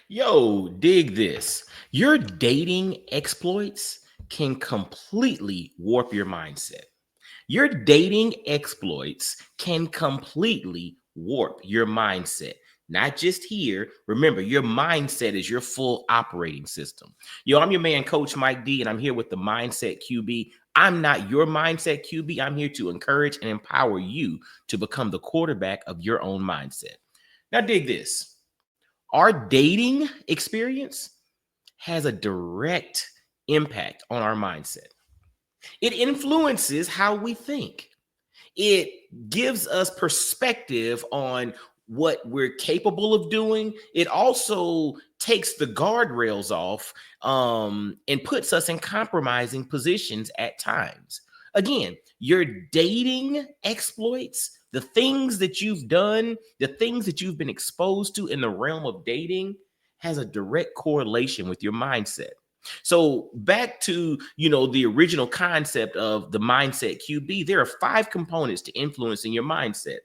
Yo, dig this. Your dating exploits can completely warp your mindset. Your dating exploits can completely warp your mindset. Not just here. Remember, your mindset is your full operating system. Yo, I'm your man, Coach Mike D, and I'm here with the Mindset QB. I'm not your mindset QB. I'm here to encourage and empower you to become the quarterback of your own mindset. Now, dig this. Our dating experience has a direct impact on our mindset. It influences how we think. It gives us perspective on what we're capable of doing. It also takes the guardrails off and puts us in compromising positions at times. Again, your dating exploits, the things that you've done, the things that you've been exposed to in the realm of dating, has a direct correlation with your mindset. So back to, the original concept of the mindset QB, there are 5 components to influencing your mindset: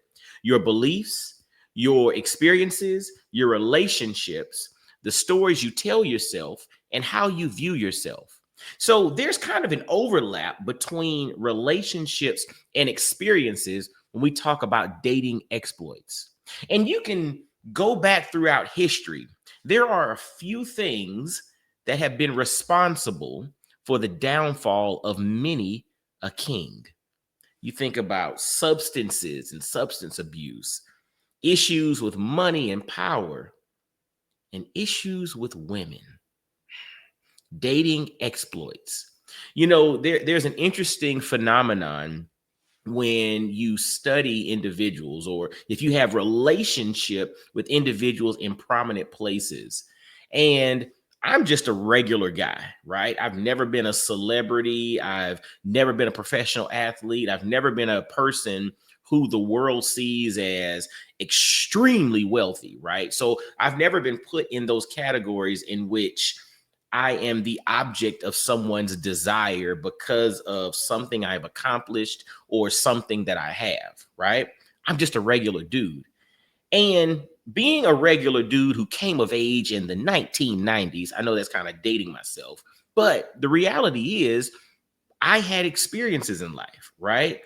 your beliefs, your experiences, your relationships, the stories you tell yourself, and how you view yourself. So there's kind of an overlap between relationships and experiences when we talk about dating exploits. And you can go back throughout history. There are a few things that have been responsible for the downfall of many a king. You think about substances and substance abuse, issues with money and power, and issues with women, dating exploits. There's an interesting phenomenon when you study individuals, or if you have relationship with individuals in prominent places. And I'm just a regular guy, right? I've never been a celebrity. I've never been a professional athlete. I've never been a person who the world sees as extremely wealthy, right? So I've never been put in those categories in which I am the object of someone's desire because of something I've accomplished or something that I have, right? I'm just a regular dude. And being a regular dude who came of age in the 1990s, I know that's kind of dating myself, but the reality is I had experiences in life, right?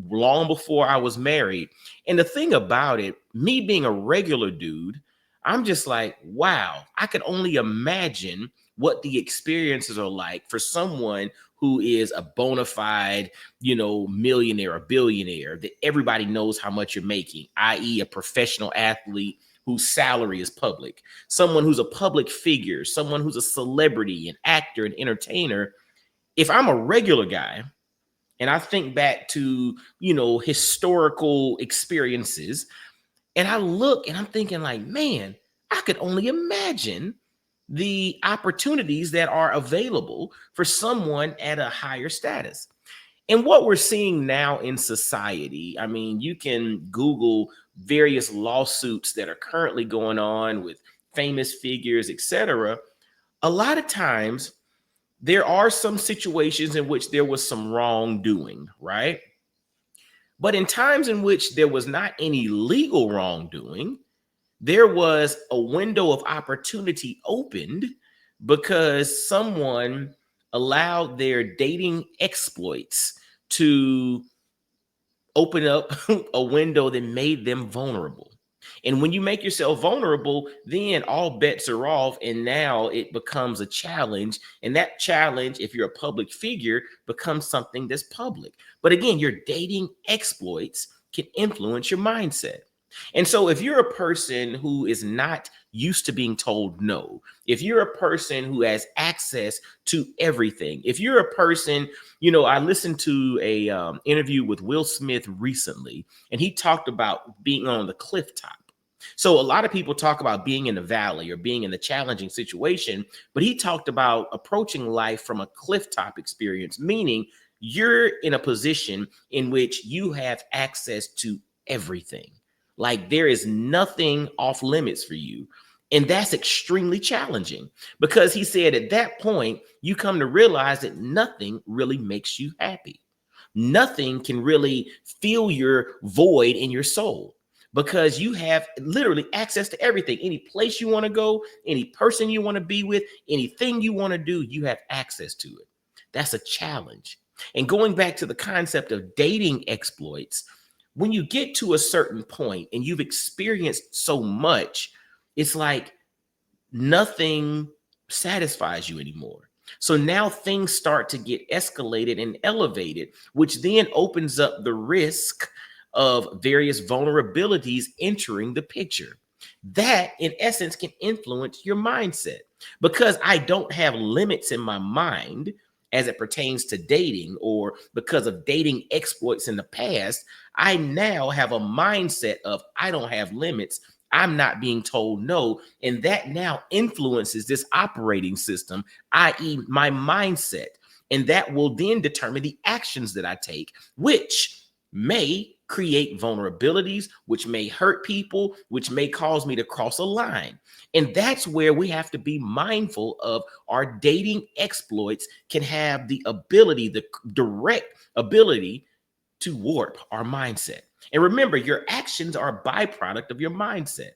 Long before I was married. And the thing about it, me being a regular dude, I'm just like, wow, I could only imagine what the experiences are like for someone who is a bona fide, millionaire or billionaire, that everybody knows how much you're making, i.e., a professional athlete whose salary is public, someone who's a public figure, someone who's a celebrity, an actor, an entertainer. If I'm a regular guy and I think back to, historical experiences, and I look and I'm thinking like, man, I could only imagine the opportunities that are available for someone at a higher status. And what we're seeing now in society, I mean, you can Google various lawsuits that are currently going on with famous figures, etc. A lot of times, there are some situations in which there was some wrongdoing, right? But in times in which there was not any legal wrongdoing, there was a window of opportunity opened because someone allowed their dating exploits to open up a window that made them vulnerable. And when you make yourself vulnerable, then all bets are off. And now it becomes a challenge. And that challenge, if you're a public figure, becomes something that's public. But again, your dating exploits can influence your mindset. And so if you're a person who is not used to being told no, if you're a person who has access to everything, if you're a person, I listened to a interview with Will Smith recently, and he talked about being on the cliff top. So a lot of people talk about being in the valley or being in the challenging situation, but he talked about approaching life from a cliff top experience, meaning you're in a position in which you have access to everything. Like there is nothing off limits for you. And that's extremely challenging because he said at that point, you come to realize that nothing really makes you happy. Nothing can really fill your void in your soul. because you have literally access to everything. Any place you want to go, any person you want to be with, anything you want to do, you have access to it. That's a challenge. And going back to the concept of dating exploits, when you get to a certain point and you've experienced so much, it's like nothing satisfies you anymore. So now things start to get escalated and elevated, which then opens up the risk of various vulnerabilities entering the picture. That, in essence, can influence your mindset. Because I don't have limits in my mind as it pertains to dating, or because of dating exploits in the past, I now have a mindset of I don't have limits. I'm not being told no. And that now influences this operating system, i.e., my mindset. And that will then determine the actions that I take, which may create vulnerabilities, which may hurt people, which may cause me to cross a line. And that's where we have to be mindful of our dating exploits can have the ability, the direct ability to warp our mindset. And remember, your actions are a byproduct of your mindset.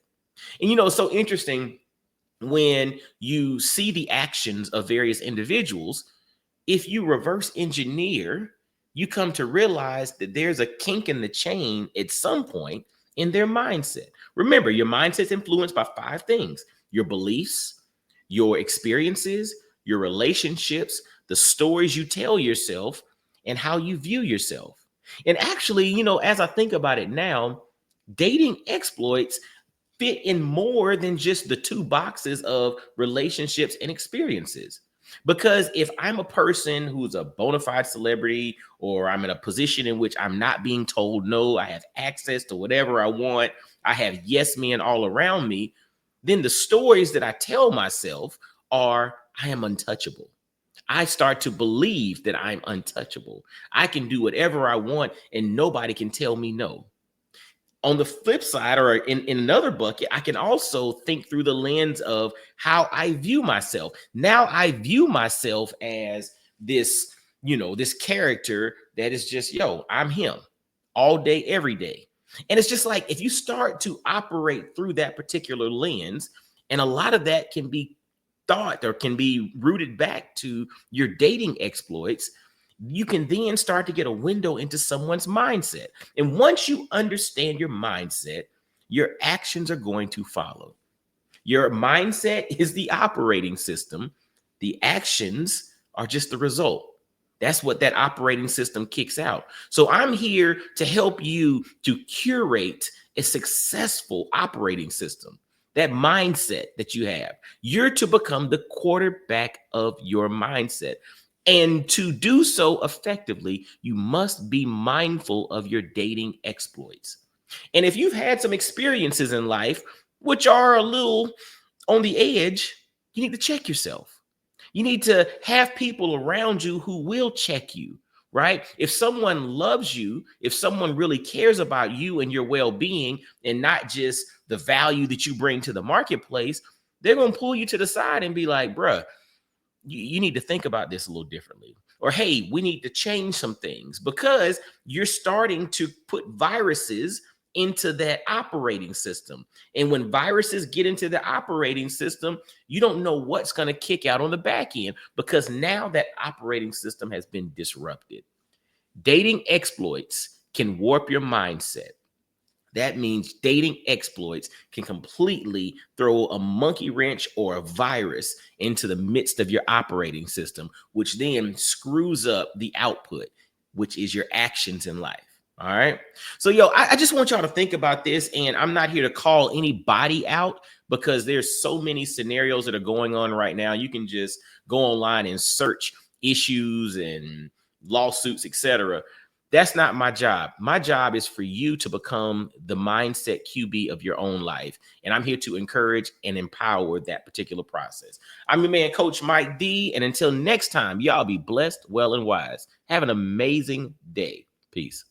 And it's so interesting when you see the actions of various individuals. If you reverse engineer, you come to realize that there's a kink in the chain at some point in their mindset. Remember, your mindset's influenced by 5 things: your beliefs, your experiences, your relationships, the stories you tell yourself, and how you view yourself. And actually, as I think about it now, dating exploits fit in more than just the 2 boxes of relationships and experiences. Because if I'm a person who's a bona fide celebrity, or I'm in a position in which I'm not being told no, I have access to whatever I want, I have yes men all around me, then the stories that I tell myself are, I am untouchable. I start to believe that I'm untouchable. I can do whatever I want and nobody can tell me no. On the flip side, or in another bucket, I can also think through the lens of how I view myself. Now I view myself as this, this character that is just, I'm him all day, every day. And it's just like, if you start to operate through that particular lens, and a lot of that can be thought or can be rooted back to your dating exploits, you can then start to get a window into someone's mindset. And once you understand your mindset, your actions are going to follow. Your mindset is the operating system. The actions are just the result. That's what that operating system kicks out. So I'm here to help you to curate a successful operating system. That mindset that you have, you're to become the quarterback of your mindset. And to do so effectively, you must be mindful of your dating exploits. And if you've had some experiences in life which are a little on the edge, you need to check yourself. You need to have people around you who will check you, right? If someone loves you, if someone really cares about you and your well-being, and not just the value that you bring to the marketplace, they're going to pull you to the side and be like, bruh, you need to think about this a little differently. Or, hey, we need to change some things, because you're starting to put viruses into that operating system. And when viruses get into the operating system, you don't know what's going to kick out on the back end, because now that operating system has been disrupted. Dating exploits can warp your mindset. That means dating exploits can completely throw a monkey wrench or a virus into the midst of your operating system, which then screws up the output, which is your actions in life. All right. So, I just want y'all to think about this. And I'm not here to call anybody out, because there's so many scenarios that are going on right now. You can just go online and search issues and lawsuits, etc. That's not my job. My job is for you to become the mindset QB of your own life. And I'm here to encourage and empower that particular process. I'm your man, Coach Mike D. And until next time, y'all be blessed, well, and wise. Have an amazing day. Peace.